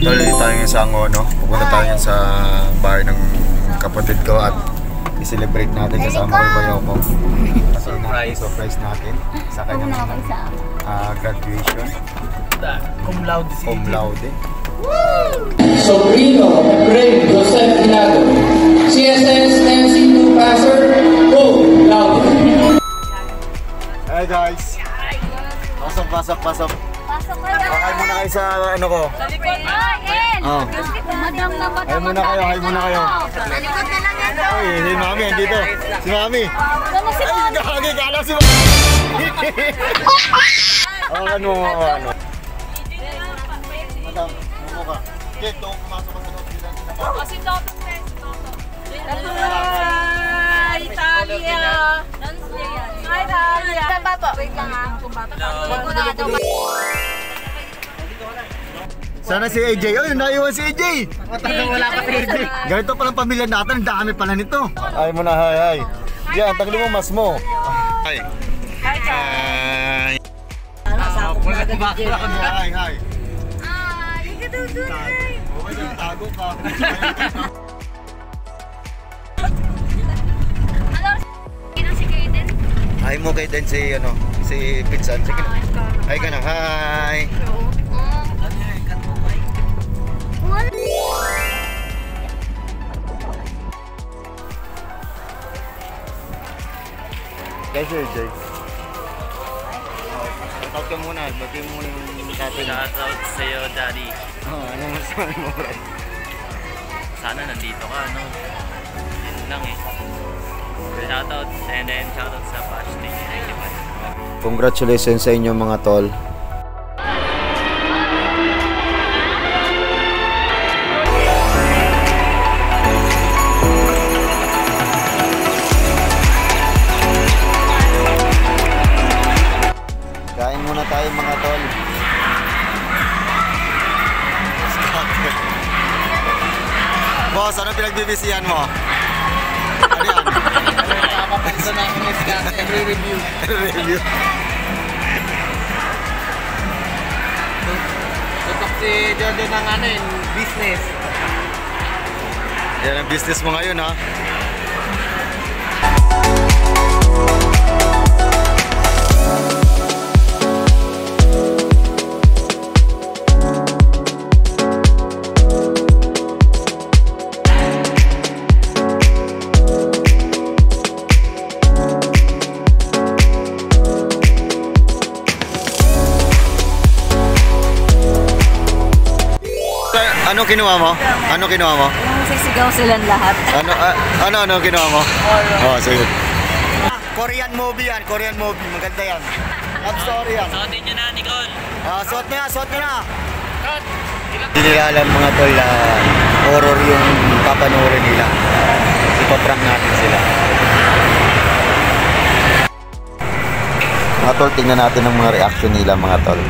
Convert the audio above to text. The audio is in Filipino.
Tol, dito tayo ngayon sa Angono. Pupunta tayo ngayon sa bahay ng kapatid ko at i-celebrate natin kasama ko yung bayaw ko. Surprise natin sa kanyang graduation. Cum laude. Cum laude. Sobrino Efrain Joseph Hinado, CSS NC2 passer, cum laude. Hey guys! Pasok. Pasok kayo. Hi muna kayo sa ano ko. Sa likod. Oh. Madam na madam. Hi muna kayo. Sa likod na lang yan. Uy, si Mami, andito. Si Mami. Ano si Mami? Ay, kala si Mami. Ano. Madam, ano ka? Kate, doon pumasok ka sa loob. Kasi Toto. Italia. Hi, Italia. Saan ba po? Wait lang ha. Sana si AJ. Oh, naiwan si AJ. Wala pa si AJ. Ganito palang pamilya natin. Ang dami pala nito. Ay mo na, hi. Yan, tagli mo mas mo. Hi. Hi. Hi. Tago ka. Hi mo kay din si ano, si Pinsan. Sige na. Hi ka na. Hi. Guys, Jay. Shout ka muna. Bati mo muna yung tatay. Shout out sa'yo, Daddy. Ano masasabi mo, Brad? Sana nandito ka, no? Yun lang eh. Shout out and then shout out sa Bash Team 95. Congratulations sa inyo mga tol. Kain muna tayo mga tol. Boss, ano pinagbibisihan mo? Ano yan? Nakapapunta namin yung scan every review. Review. Tutok si Jordan ng ano yun, business. Yan ang business mo ngayon ha. Ano kinuha mo? Ano kinuha mo? Sisigaw silang lahat. Ano kinuha mo? Oh, sige. Korean movie yan, Korean movie. Maganda yan. Love story yan. Suotin nyo na, Nicole. Suot mo na. Hindi nila alam mga tol na horror yung papanoorin nila. Ipaprank natin sila. Mga tol, tingnan natin ang mga reaction nila mga tol.